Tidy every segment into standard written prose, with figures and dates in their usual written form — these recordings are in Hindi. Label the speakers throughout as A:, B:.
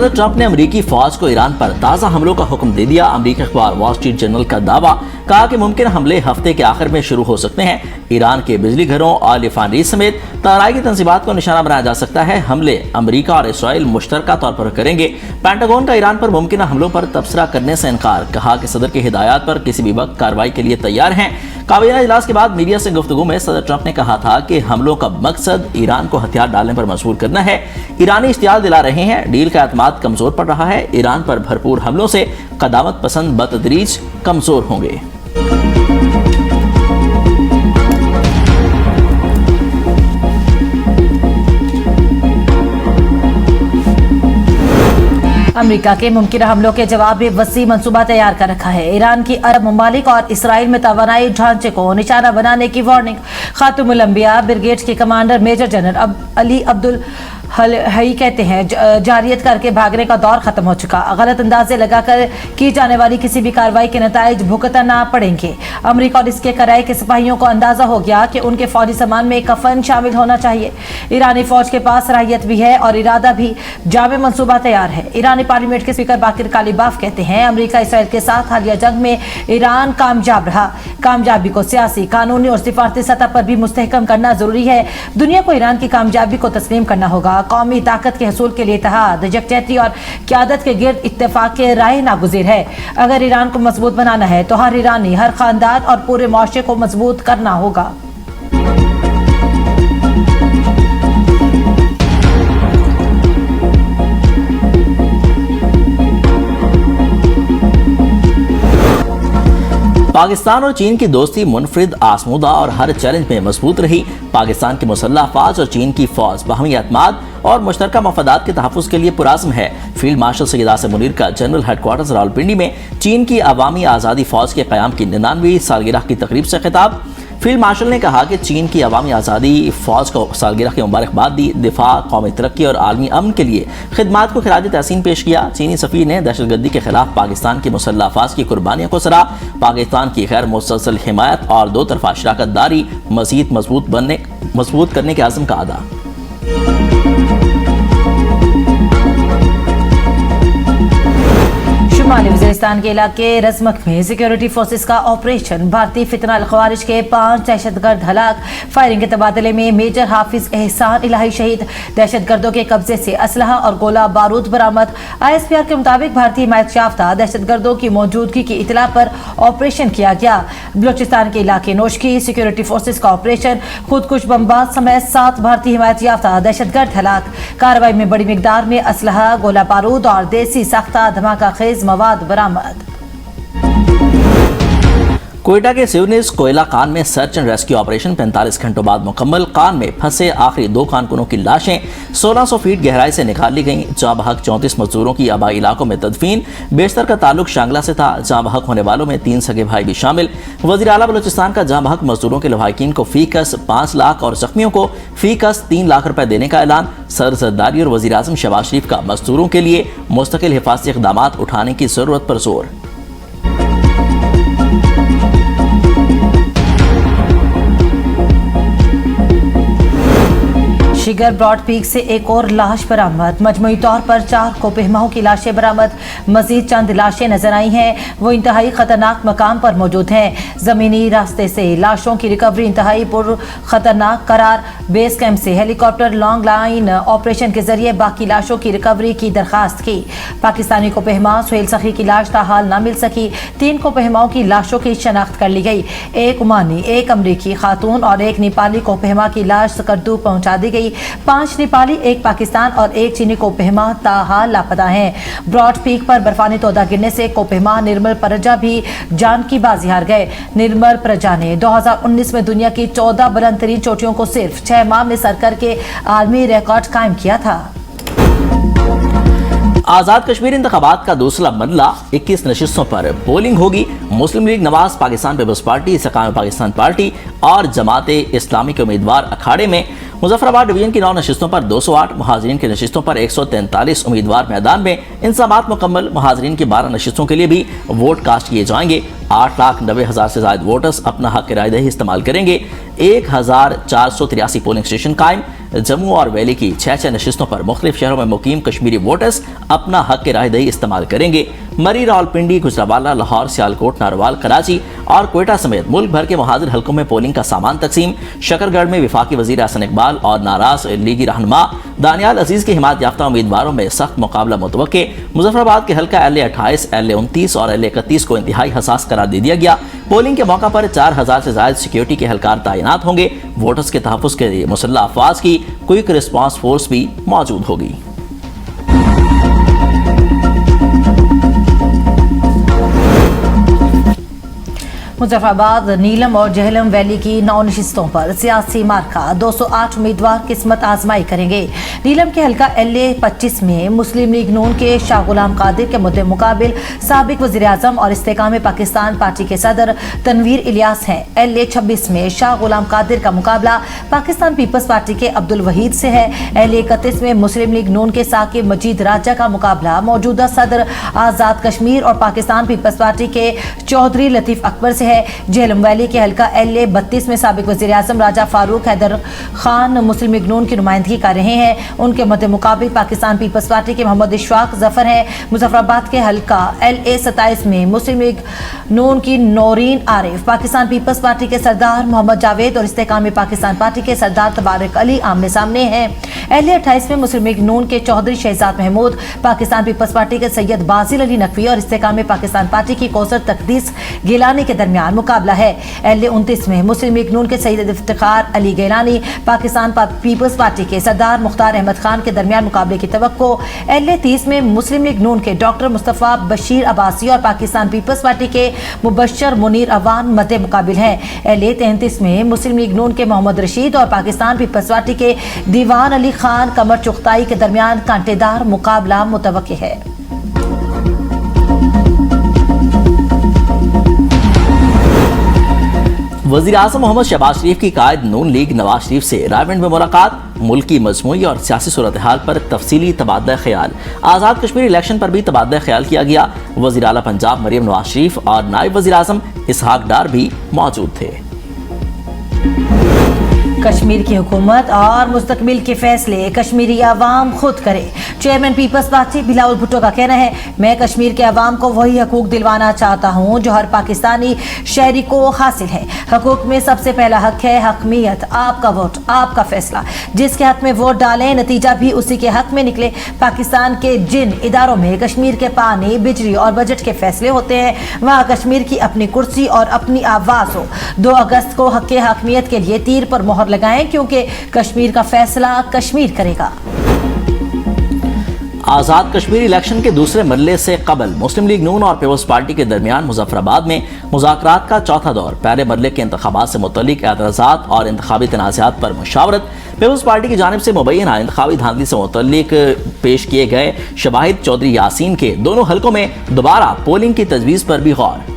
A: सदर ट्रंप ने अमेरिकी फौज को ईरान पर ताज़ा हमलों का हुक्म दे दिया। अमेरिकी अखबार वॉल स्ट्रीट जर्नल का दावा, कहा कि मुमकिन हमले हफ्ते के आखिर में शुरू हो सकते हैं। ईरान के बिजली घरों और रिफाइनरी समेत तराई की तंजीबात को निशाना बनाया जा सकता है। हमले अमेरिका और इसराइल मुश्तरका तौर पर करेंगे। पेंटागन का ईरान पर मुमकिन हमलों पर तबसरा करने से इनकार, कहा कि सदर की हिदायत पर किसी भी वक्त कार्रवाई के लिए तैयार हैं। काबीना इजलास के बाद मीडिया से गुफ्तगू में सदर ट्रंप ने कहा था कि हमलों का मकसद ईरान को हथियार डालने पर मजबूर करना है। ईरानी इश्तियाल दिला रहे हैं, डील का एतमाद कमजोर पड़ रहा है। ईरान पर भरपूर हमलों से कदामत पसंद बतदरीज कमजोर होंगे।
B: अमेरिका के मुमकिन हमलों के जवाब में वसी मंसूबा तैयार कर रखा है। ईरान की अरब ममालिक और इसराइल में तवानाई ढांचे को निशाना बनाने की वार्निंग। खातुमुल अंबिया ब्रिगेड के कमांडर मेजर जनरल अली अब्दुल हई कहते हैं, जारियत करके भागने का दौर खत्म हो चुका। गलत अंदाजे लगाकर की जाने वाली किसी भी कार्रवाई के नताइज भुगतना पड़ेंगे। अमेरिका और इसके कराए के सिपाहियों को अंदाजा हो गया कि उनके फौजी सामान में कफन शामिल होना चाहिए। ईरानी फौज के पास सलाहियत भी है और इरादा भी। जामे मंसूबा तैयार है। ईरानी पार्लियामेंट के स्पीकर बाकिर कालीबाफ कहते हैं, अमेरिका इसराइल के साथ हालिया जंग में ईरान कामयाब रहा। कामयाबी को सियासी, कानूनी और सिफारती सतह पर भी मुस्तहकम करना जरूरी है। दुनिया को ईरान की कामयाबी को तस्लीम करना होगा। कौमी ताकत के हसूल के लिए इत्तेहाद, यकजहती और क़यादत के गिर्द इत्तेफाक के राय नागुज़ीर है। अगर ईरान को मजबूत बनाना है तो हर ईरानी, हर खानदान और पूरे मुआशरे को मजबूत करना होगा।
A: पाकिस्तान और चीन की दोस्ती मुनफरिद, आसमुदा और हर चैलेंज में मजबूत रही। पाकिस्तान की मुसल्लह अफवाज और चीन की फौज बाहमी एतमाद और मुश्तरका मफादात के तहफ़्फ़ुज़ के लिए पुरज़्म है। फील्ड मार्शल सैयद आसिम मुनीर का जनरल हेडक्वार्टर्स रावलपिंडी में चीन की अवामी आज़ादी फ़ौज के क़याम की 99वीं सालगिरह की तकरीब से खिताब। फील्ड मार्शल ने कहा कि चीन की अवामी आज़ादी फ़ौज को सालगिरह की मुबारकबाद दी। दिफा, कौमी तरक्की और आलमी अमन के लिए खिदमात को खिराज तहसीन पेश किया। चीनी सफ़ीर ने दहशतगर्दी के खिलाफ पाकिस्तान की मुसल्लह अफवाज की कुर्बानियों को सराहा। पाकिस्तान की गैर मुसलसल हिमायत और दो तरफा शराकत दारी मज़ीद मजबूत करने के आज़म का अदा।
B: शुमाली वज़ीरिस्तान के इलाके रज़मक में सिक्योरिटी फोर्सेस का ऑपरेशन। भारतीय फितना अल ख़वारिज के 5 दहशतगर्द हलाक। फायरिंग के तबादले में मेजर हाफिज एहसान इलाही शहीद। दहशतगर्दों के कब्जे से असलहा और गोला बारूद बरामद। ISPR के मुताबिक भारतीय हिमायत याफ्ता दहशतगर्दों की मौजूदगी की इतला पर ऑपरेशन किया गया। बलोचिस्तान के इलाके नोश की सिक्योरिटी फोर्सेस का ऑपरेशन। खुदकुश बमबाज समेत 7 भारतीय हिमायत याफ्ता दहशतगर्द हलाक। कार्रवाई में बड़ी मिकदार में असलहा, गोला बारूद और देसी साख्ता धमाका खेज मवाद बरामद।
A: कोयटा के सिवनीज कोयला कान में सर्च एंड रेस्क्यू ऑपरेशन 45 घंटों बाद मुकम्मल। कान में फंसे आखिरी 2 कानकुनों की लाशें 1600 फीट गहराई से निकाल ली गईं। जाँ बहक 34 मजदूरों की आबाई इलाकों में तदफीन। बेशतर का ताल्लुक शांगला से था। जाँ बहक होने वालों में 3 सगे भाई भी शामिल। वज़ीर आला बलूचिस्तान का जाँ बहक मजदूरों के लवाहिकीन को फीकस 5 लाख और जख्मियों को फीकस 3 लाख रुपए देने का ऐलान। सदर ज़रदारी और वज़ीर आज़म शहबाज शरीफ का मजदूरों के लिए मुस्तकिल हिफाजती इक़दाम उठाने की ज़रूरत पर जोर।
B: शिगर ब्रॉड पीक से एक और लाश बरामद। मजमूई तौर पर 4 कोपहमाओं की लाशें बरामद। मजीद चंद लाशें नजर आई हैं, वो इंतहाई खतरनाक मकाम पर मौजूद हैं। जमीनी रास्ते से लाशों की रिकवरी इंतहाई पुर खतरनाक करार। बेस कैंप से हेलीकॉप्टर लॉन्ग लाइन ऑपरेशन के जरिए बाकी लाशों की रिकवरी की दरखास्त की। पाकिस्तानी कोपहमा सुहेल सखी की लाश ताहाल न मिल सकी। 3 कोपहमाओं की लाशों की शनाख्त कर ली गई। 1 ओमानी, 1 अमरीकी खातून और 1 नेपाली कोपहमा की लाश सकर्दू पहुंचा दी गई। 5 नेपाली, 1 पाकिस्तान और 1 चीनी कोपहमा ताहाल लापता हैं। ब्रॉड पीक पर बर्फानी तोदा गिरने से कोपहमा निर्मल प्रजा भी जान की बाजी हार गए। निर्मल प्रजा ने 2019 में दुनिया की 14 बुलंद तरीन चोटियों को सिर्फ 6 माह में सर करके आलमी रिकॉर्ड कायम किया था।
A: आज़ाद कश्मीर इंतखाबात का दूसरा मरला 21 नशिस्तों पर पोलिंग होगी। Muslim League Nawaz, Pakistan peoples party, Istehkam Pakistan party और जमात इस्लामी के उम्मीदवार अखाड़े में। मुजफ्फराबाद डिवीजन की 9 नशिस्तों पर 208, महाजरीन की नशिस्तों पर 143 उम्मीदवार मैदान में। इंतज़ामात मुकम्मल, महाजरीन की 12 नशिस्तों के लिए भी वोट कास्ट किए जाएंगे। 8,90,000 से ज़ायद वोटर्स अपना हक राय दही इस्तेमाल करेंगे। 1,483 पोलिंग स्टेशन कायम। जम्मू और वैली की 6 नशिस्तों पर मुख्तलिफ शहरों में मुकीम कश्मीरी वोटर्स अपना हक राय दही इस्तेमाल करेंगे। मरी, रावलपिंडी, गुजरावाला, लाहौर, सियालकोट, नारवाल, कराची और कोयटा समेत मुल्क भर के महाजिर हल्कों में पोलिंग का सामान तकसीम। शकरगढ़ में वफाकी वजीर हसन इकबाल और नाराज लीगी रहनुमा दानियाल अजीज के हिमायत याफ्ता उम्मीदवारों में सख्त मुकाबला मुतवक्के। मुजफ्फराबाद के हल्का LA28, LA29 और LA31 को इंतहाई हसास करार दे दिया गया। पोलिंग के मौका पर 4,000 से ज्यादा सिक्योरिटी के एहलकार तैनात होंगे। वोटर्स के तहफ़्फ़ुज़ के लिए मुसल्लह अफवाज की क्विक रिस्पांस फोर्स भी मौजूद होगी।
B: मुजफ्फराबाद, नीलम और जहलम वैली की 9 नशिस्तों पर सियासी मार्का 208 उम्मीदवार किस्मत आजमाई करेंगे। नीलम के हल्का LA25 में मुस्लिम लीग नून के शाह गुलाम कादिर के मुद्दे मुकाबिल साबिक वज़ीर आज़म और इस्तेकाम पाकिस्तान पार्टी के सदर तनवीर इलियास हैं। LA26 में शाह गुलाम कादिर का मुकाबला पाकिस्तान पीपल्स पार्टी के अब्दुल वहीद से है। LA31 में मुस्लिम लीग नून के साकिब मजीद राजा का मुकाबला मौजूदा सदर आज़ाद कश्मीर और पाकिस्तान पीपल्स पार्टी के चौधरी लतीफ़ अकबर से है। झेलम वैली के हल्का LA32 में साबिक वज़ीर आज़म राजा फारूक हैदर खान मुस्लिम लीग नून की नुमाइंदगी कर रहे हैं। उनके मद्दे मुकाबिल पाकिस्तान पीपल्स पार्टी के मोहम्मद इशफाक जफर है। मुजफ्फराबाद के हल्का LA27 में मुस्लिम लीग नून की नौरीन आरिफ, पाकिस्तान पीपल्स पार्टी के सरदार मोहम्मद जावेद और इस्तेकाम पाकिस्तान पार्टी के सरदार तबारक अली आमने सामने हैं। LA28 में मुस्लिम लीग नून के चौधरी शहजाद महमूद, पाकिस्तान पीपल्स पार्टी के सैयद बाजिल अली नकवी और इस्तेकाम पाकिस्तान पार्टी की कौसर तकदीस गिलानी के दरमियान मुकाबला है। LA29 में मुस्लिम लीग नून के सैयद इफ्तिखार अली गिलानी, पाकिस्तान पीपल्स पार्टी के सरदार मुख्तार अहमद खान के दरमियान मुकाबले की तवक्को। LA30 में मुस्लिम लीग नून के डॉक्टर मुस्तफ़ा बशीर अब्बासी और पाकिस्तान पीपल्स पार्टी के मुबश्शर मुनीर अवान मद्दे मुकाबिल हैं। LA33 में मुस्लिम लीग नून के मोहम्मद रशीद और पाकिस्तान पीपल्स पार्टी के दीवान अली खान कमर चुगताई के दरमियान कांटेदार मुकाबला मुतवक्के है।
A: वज़ीर आज़म मोहम्मद शहबाज शरीफ की कायद नून लीग नवाज शरीफ से रायबंद में मुलाकात। मुल्क की मजमूई और सियासी सूरत हाल पर तफसीली तबादला ख्याल। आज़ाद कश्मीर इलेक्शन पर भी तबादला ख्याल किया गया। वज़ीर आला पंजाब मरियम नवाज शरीफ और नायब वज़ीर आज़म इसहाक डार भी मौजूद थे।
B: कश्मीर की हुकूमत और मुस्तकबिल के फैसले कश्मीरी अवाम खुद करे। Chairman Peoples Party Bilawal Bhutto का कहना है, मैं कश्मीर के अवाम को वही हकूक दिलवाना चाहता हूँ जो हर पाकिस्तानी शहरी को हासिल है। हकूक में सबसे पहला हक है हकमियत, आपका वोट, आपका फैसला। जिसके हक में वोट डालें नतीजा भी उसी के हक में निकले। पाकिस्तान के जिन इदारों में कश्मीर के पानी, बिजली और बजट के फैसले होते हैं वहाँ कश्मीर की अपनी कुर्सी और अपनी आवाज़ हो। 2 अगस्त को हक हकमियत के लिए तीर पर मोहर लगाएं क्योंकि कश्मीर का फैसला कश्मीर करेगा।
A: आज़ाद कश्मीर इलेक्शन के दूसरे मरले से कबल मुस्लिम लीग नून और पीपल्स पार्टी के दरमियान मुजफ्फराबाद में मुज़ाकरात का चौथा दौर। पहले मरले के इंतखाबात से मुतल्लिक एतराज़ात और इंतखाबी तनाज़ात पर मुशावरत। पीपल्स पार्टी की जानिब से मुबैना इंतखाबी धांधली से मुतल्लिक पेश किए गए शवाहिद चौधरी यासीन के दोनों हल्कों में दोबारा पोलिंग की तजवीज़ पर भी गौर।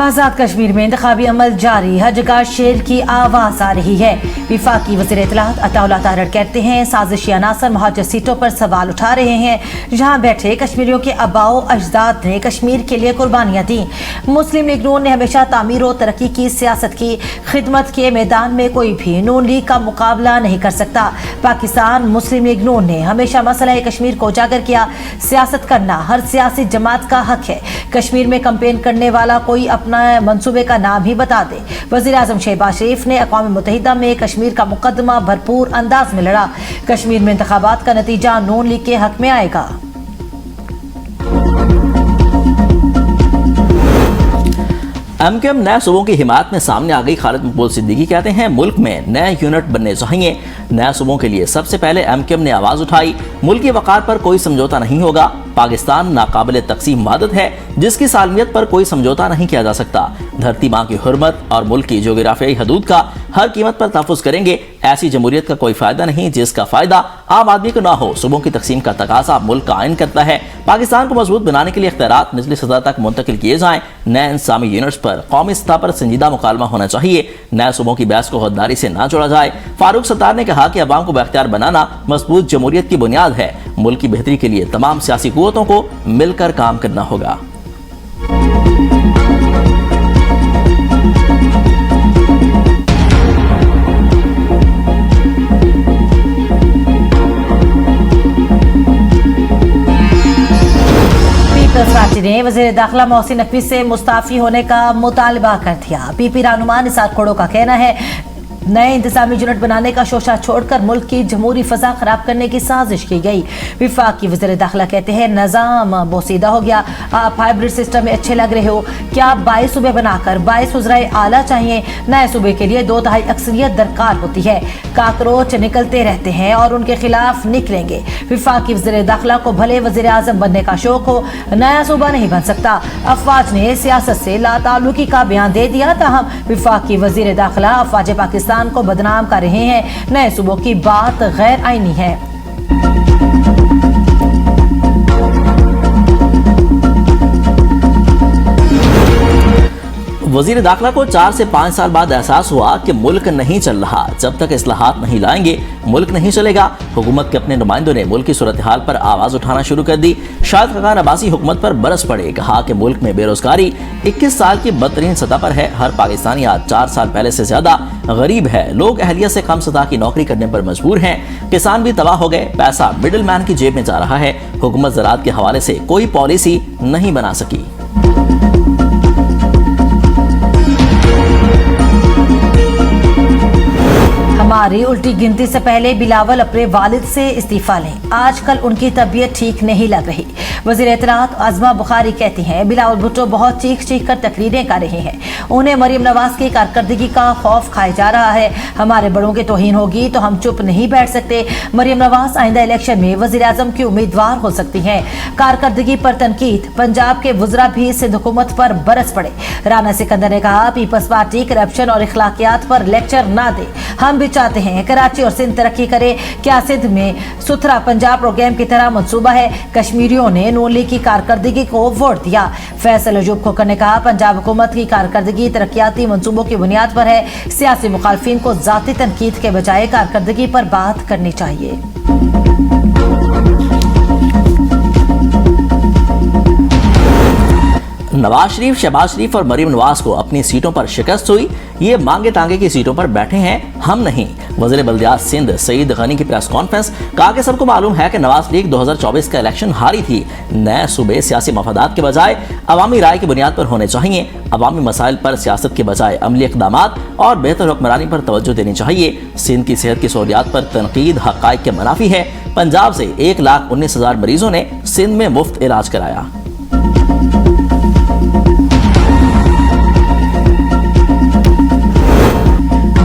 B: आज़ाद कश्मीर में इंतखाबी अमल जारी, हर जगह शेर की आवाज़ आ रही है। विफाकी वज़ीर इत्तलात अताउल्लाह तारड़ कहते हैं साजिशी अनासर महाजर सीटों पर सवाल उठा रहे हैं जहाँ बैठे कश्मीरियों के आबाओ अजदाद ने कश्मीर के लिए कुर्बानियाँ दी। मुस्लिम लीग नून ने हमेशा तामीर और तरक्की की सियासत की। खिदमत के मैदान में कोई भी नून लीग का मुकाबला नहीं कर सकता। पाकिस्तान मुस्लिम लीग नून ने हमेशा मसला कश्मीर को उजागर किया। सियासत करना हर सियासी जमात का हक है। कश्मीर में कैंपेन करने वाला कोई अपना मंसूबे का नाम ही बता दे। वज़ीर आज़म शहबाज शरीफ ने अक़वाम मुत्तहिदा में कश्मीर का मुकदमा भरपूर अंदाज में लड़ा। कश्मीर में इंतखाबात का नतीजा नून लीग के हक में आएगा।
A: एमकेएम नए सूबों की हिमायत में सामने आ गई। खालिद मकबूल सिद्दीकी कहते हैं मुल्क में नए यूनिट बनने चाहिए। नए सूबों के लिए सबसे पहले एमकेएम ने आवाज उठाई। मुल्क की वक़ार पर कोई समझौता नहीं होगा। पाकिस्तान नाकाबिल तकसीम वादत है। जिसकी सालमियत पर कोई समझौता नहीं किया जा सकता। धरती माँ की हुर्मत और मुल्क की जोग्राफियाई हदूद का हर कीमत पर तहफ़्फ़ुज़ करेंगे। ऐसी जमहूरियत का कोई फायदा नहीं जिसका फायदा आम आदमी को ना हो। सूबों की तकसीम का तकाजा मुल्क का आइन करता है। पाकिस्तान को मजबूत बनाने के लिए इख्तियारात निचली सतह तक मुंतकिल किए जाएं। नए इंसामी यूनिट्स पर कौमी सतह पर संजीदा मुकालमा होना चाहिए। नए सूबों की बहस को गद्दारी से ना जोड़ा जाए। फारूक सत्तार ने कहा कि अवाम को बाख्तियार बनाना मजबूत जमहूरियत की बुनियाद है। मुल्क की बेहतरी के लिए तमाम सियासी कुव्वतों को मिलकर काम करना होगा।
B: पीपल्स पार्टी ने वज़ीर दाखिला मोहसिन नकवी से मुस्ताफी होने का मुतालबा कर दिया। पीपी रहनुमा निसार खोड़ो का कहना है नए इंतजामी यूनिट बनाने का शोशा छोड़कर मुल्क की जमहूरी फजा खराब करने की साजिश की गई। विफाकी वज़ीर दाखिला कहते हैं निज़ाम बोसीदा हो गया। आप हाइब्रिड सिस्टम में अच्छे लग रहे हो। क्या 22 सूबे बनाकर 22 वज़राए आला चाहिए? नए सूबे के लिए 2/3 अक्सरियत दरकार होती है। काकरोच निकलते रहते हैं और उनके खिलाफ निकलेंगे। विफाकी वज़ीर दाखिला को भले वज़ीर आज़म बनने का शौक हो, नया सूबा नहीं बन सकता। अफवाज ने सियासत से लाताल्लुकी का बयान दे दिया। ताहम विफाकी वज़ीर दाखिला अफवाज पाकिस्तान को बदनाम कर रहे हैं। नए सूबों की बात गैर आईनी है।
A: वजीर दाखिला को 4 से 5 साल बाद एहसास हुआ कि मुल्क नहीं चल रहा। जब तक इस्लाहात नहीं लाएंगे मुल्क नहीं चलेगा। हुकूमत के अपने नुमाइंदों ने मुल्क की सूरत हाल पर आवाज उठाना शुरू कर दी। शाहिद खान अब्बासी हुकूमत पर बरस पड़े। कहा कि मुल्क में बेरोजगारी 21 साल की बदतरीन सतह पर है। हर पाकिस्तानी आज 4 साल पहले से ज्यादा गरीब है। लोग अहलियत से कम सतह की नौकरी करने पर मजबूर हैं। किसान भी तबाह हो गए। पैसा मिडिल मैन की जेब में जा रहा है। हुकूमत ज़राअत के हवाले से कोई पॉलिसी नहीं बना सकी।
B: हमारी उल्टी गिनती से पहले बिलावल अपने वालिद से इस्तीफा लें। आजकल उनकी तबीयत ठीक नहीं लग रही। वज़ीर इत्तलात आज़मा बुखारी कहती हैं बिलावल भुट्टो बहुत चीख चीख कर तकरीरें कर रहे हैं। उन्हें मरीम नवाज की कारकर्दगी का खौफ खाया जा रहा है। हमारे बड़ों की तौहीन होगी तो हम चुप नहीं बैठ सकते। मरीम नवाज आइंदा इलेक्शन में वज़ीर आज़म की उम्मीदवार हो सकती हैं। कारकर्दगी पर तनकीद। पंजाब के वज़रा भी सिंध हुकूमत पर बरस पड़े। राना सिकंदर ने कहा पीपल्स पार्टी करप्शन और इखलाकियात पर लेक्चर ना दे। हम भी चाहते हैं कराची और सिंध तरक्की करे। क्या सिंध में सुथरा पंजाब प्रोग्राम की तरह मंसूबा है? कश्मीरियों ने नून लीग की कारकर्दगी को वोट दिया। फैसल अजूब खोकर ने कहा पंजाब हुकूमत की कारकर्दगी तरक्याती मंसूबों की बुनियाद पर है। सियासी मुखालफिन को जाती तनकीद के बजाय कारकर्दगी पर बात करनी चाहिए।
A: नवाज शरीफ, शहबाज शरीफ और मरीम नवाज को अपनी सीटों पर शिकस्त हुई। ये मांगे तांगे की सीटों पर बैठे हैं, हम नहीं। वज़ीर बल्दियात सिंध सईद गनी की प्रेस कॉन्फ्रेंस। कहा कि सबको मालूम है कि नवाज लीग 2024 का इलेक्शन हारी थी। नए सूबे सियासी मफादात के बजाय अवामी राय की बुनियाद पर होने चाहिए। अवामी मसाइल पर सियासत के बजाय अमली इक़दामात और बेहतर हुक्मरानी पर तवज्जो देनी चाहिए। सिंध की सेहत की सहूलियात पर तनकीद हक़ाइक़ के मुनाफी है। पंजाब से 1,19,000 मरीजों ने सिंध में मुफ्त इलाज कराया।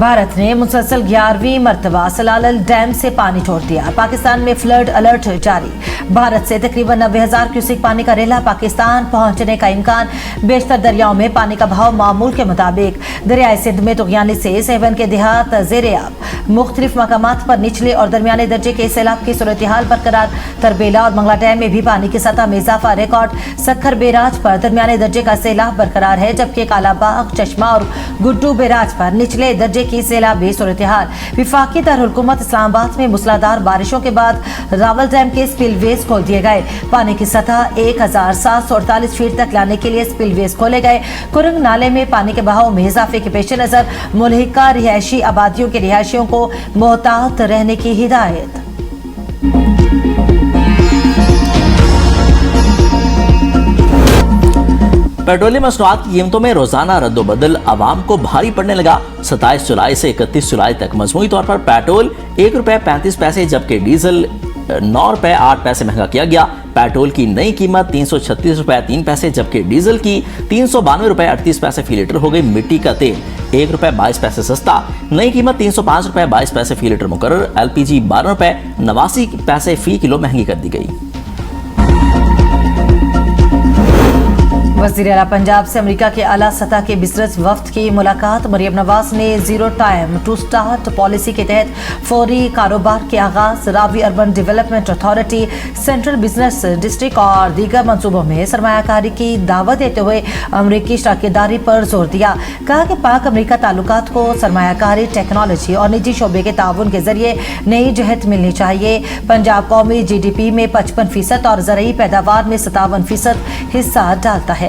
B: भारत ने मुसलसल 11वीं मरतबा सलाल डैम से पानी छोड़ दिया। पाकिस्तान में फ्लड अलर्ट जारी। भारत से तकरीबन 90,000 क्यूसेक पानी का रेला पाकिस्तान पहुंचने का इम्कान। बेशतर दरियाओं में पानी का बहाव मामूल के मुताबिक। दरियाए सिंध में तुगयानी से सेवन के देहात ज़ेर-ए-आब। मुख्तलिफ मकामात पर निचले और दरमियाने दर्जे के सैलाब की सूरत हाल बरकरार। तरबेला और मंगला डैम में भी पानी की सतह में इजाफा रिकॉर्ड। सखर बैराज पर दरमियाने दर्जे का सैलाब बरकरार है, जबकि कालाबाग, चश्मा और गुड्डू बैराज पर निचले दर्जे की सैलाबी सूरत हाल। विफाकी दारुल-हुकूमत इस्लामाबाद में मूसलाधार बारिशों के बाद रावल डैम के स्पिलवेज खोल दिए गए। पानी की सतह 1748 फीट तक लाने के लिए स्पिलवेज खोले गए। कुरंग नाले में पानी के बहाव में इजाफे के पेश नजर मुल्हिका रिहायशी आबादियों के रिहायशियों को मोहतात रहने की हिदायत।
A: पेट्रोलियम मसनूआत की कीमतों में रोजाना रद्दोबदल आवाम को भारी पड़ने लगा। 27 जुलाई से 31 जुलाई तक मजमूई तौर पर पेट्रोल ₹1.35 जबकि डीजल ₹9.08 महंगा किया गया। पेट्रोल की नई कीमत ₹336.03 जबकि डीजल की ₹392.38 फी लीटर हो गई। मिट्टी का तेल ₹1.22 सस्ता, नई कीमत ₹305.22 फी लीटर मुकर्रर। LPG ₹12.89 फी किलो महंगी कर दी गई।
B: वज़ीर आला पंजाब से अमेरिका के आला सतह के बिजनेस वफ्द की मुलाकात। मरियम नवाज ने zero time to start policy के तहत फौरी कारोबार के आगाज, Ravi Urban Development Authority, central business district और दीगर मंसूबों में सरमायाकारी की दावत देते हुए अमरीकी शराकतदारी पर जोर दिया। कहा कि पाक अमरीका ताल्लुकात को सरमायाकारी, टेक्नोलॉजी और निजी शोबे के ताउन के जरिए नई जहत मिलनी चाहिए। पंजाब कौमी GDP में 55% और ज़रई पैदावार में 57% हिस्सा डालता है।